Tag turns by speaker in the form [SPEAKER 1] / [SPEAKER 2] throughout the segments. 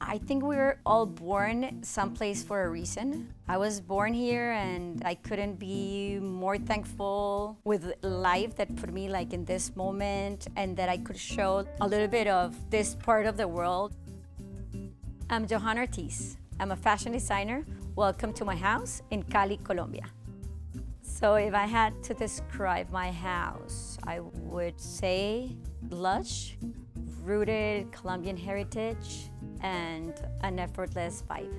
[SPEAKER 1] I think we're all born someplace for a reason. I was born here and I couldn't be more thankful with life that put me like in this moment and that I could show a little bit of this part of the world. I'm Johanna Ortiz. I'm a fashion designer. Welcome to my house in Cali, Colombia. So if I had to describe my house, I would say lush, rooted Colombian heritage, and an effortless vibe.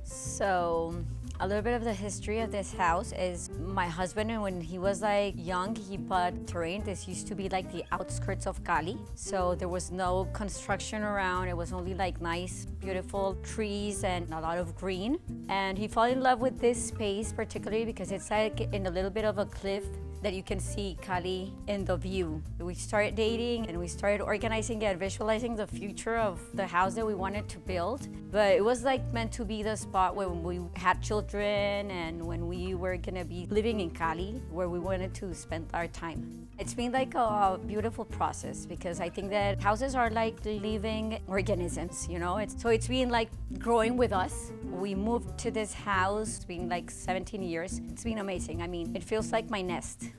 [SPEAKER 1] So a little bit of the history of this house is my husband, and when he was like young, he bought terrain. This used to be like the outskirts of Cali. So there was no construction around. It was only like nice, beautiful trees and a lot of green. And he fell in love with this space particularly because it's like in a little bit of a cliff that you can see Cali in the view. We started dating and we started organizing and visualizing the future of the house that we wanted to build. But it was like meant to be the spot when we had children and when we were gonna be living in Cali, where we wanted to spend our time. It's been like a beautiful process because I think that houses are like living organisms, you know? So it's been like growing with us. We moved to this house, it's been like 17 years. It's been amazing. I mean, it feels like my nest.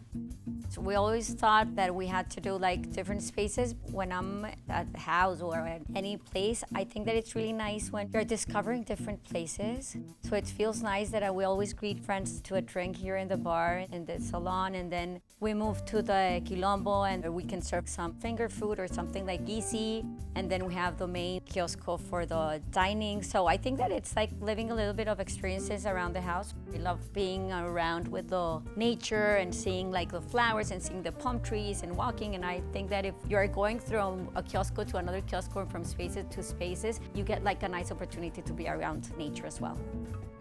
[SPEAKER 1] So we always thought that we had to do like different spaces. When I'm at the house or at any place, I think that it's really nice when you're discovering different places. So it feels nice that we always greet friends to a drink here in the bar, in the salon, and then we move to the Quilombo and we can serve some finger food or something like easy. And then we have the main kiosco for the dining. So I think that it's like living a little bit of experiences around the house. We love being around with the nature and seeing like the flowers and seeing the palm trees and walking. And I think that if you're going from a kiosco to another kiosco and from spaces to spaces, you get like a nice opportunity to be around nature as well.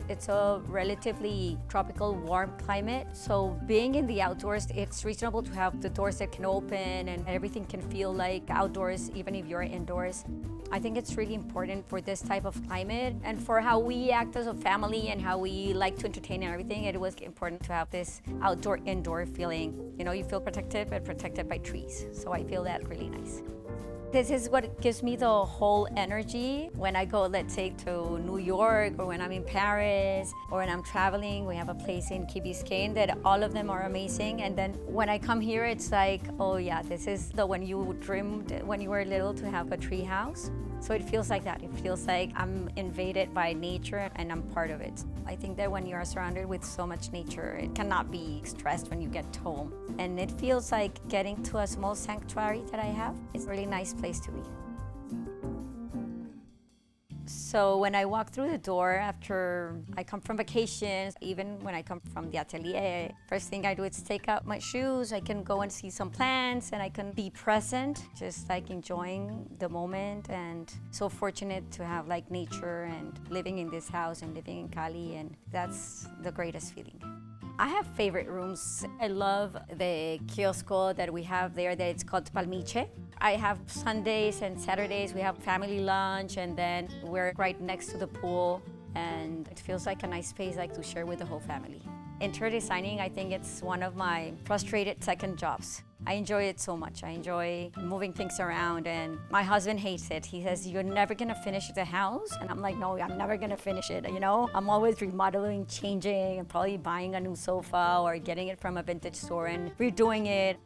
[SPEAKER 1] It's a relatively tropical, warm climate. So being in the outdoors, it's reasonable to have the doors that can open and everything can feel like outdoors, even if you're indoors. I think it's really important for this type of climate and for how we act as a family and how we like to entertain and everything. It was important to have this outdoor-indoor feeling. You know, you feel protected, but protected by trees. So I feel that really nice. This is what gives me the whole energy when I go, let's say, to New York or when I'm in Paris or when I'm traveling. We have a place in Key Biscayne that all of them are amazing. And then when I come here, it's like, oh yeah, this is the one you dreamed when you were little to have a tree house. So it feels like that. It feels like I'm invaded by nature and I'm part of it. I think that when you are surrounded with so much nature, it cannot be stressed when you get home. And it feels like getting to a small sanctuary that I have. It's a really nice place to be. So when I walk through the door after I come from vacations, even when I come from the atelier, first thing I do is take out my shoes. I can go and see some plants and I can be present, just like enjoying the moment. And so fortunate to have like nature and living in this house and living in Cali, and that's the greatest feeling. I have favorite rooms. I love the kiosco that we have there that it's called Palmiche. I have Sundays and Saturdays, we have family lunch, and then we're right next to the pool, and it feels like a nice space like to share with the whole family. Interior designing, I think it's one of my frustrated second jobs. I enjoy it so much. I enjoy moving things around, and my husband hates it. He says, you're never gonna finish the house. And I'm like, no, I'm never gonna finish it. You know, I'm always remodeling, changing, and probably buying a new sofa or getting it from a vintage store and redoing it.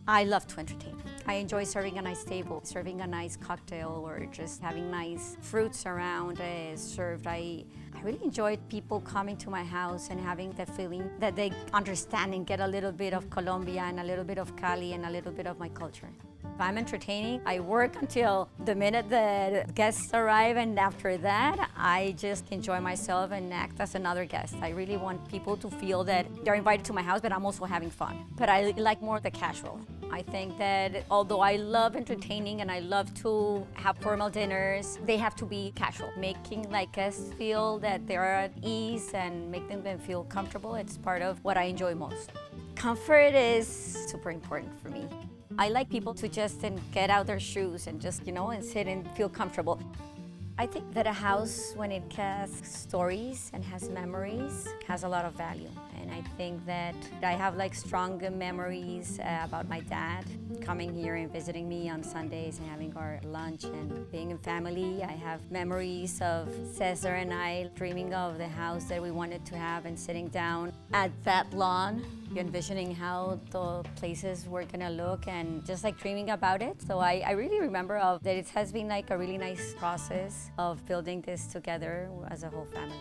[SPEAKER 1] I love to entertain. I enjoy serving a nice table, serving a nice cocktail, or just having nice fruits around served. I really enjoy people coming to my house and having the feeling that they understand and get a little bit of Colombia and a little bit of Cali and a little bit of my culture. If I'm entertaining, I work until the minute the guests arrive, and after that, I just enjoy myself and act as another guest. I really want people to feel that they're invited to my house, but I'm also having fun. But I like more the casual. I think that although I love entertaining and I love to have formal dinners, they have to be casual, making like guests feel that they're at ease and making them feel comfortable. It's part of what I enjoy most. Comfort is super important for me. I like people to just get out their shoes and just, you know, and sit and feel comfortable. I think that a house, when it has stories and has memories, has a lot of value. And I think that I have like strong memories about my dad coming here and visiting me on Sundays and having our lunch and being in family. I have memories of Cesar and I dreaming of the house that we wanted to have and sitting down at that lawn, envisioning how the places were gonna look and just like dreaming about it. So I really remember that it has been like a really nice process of building this together as a whole family.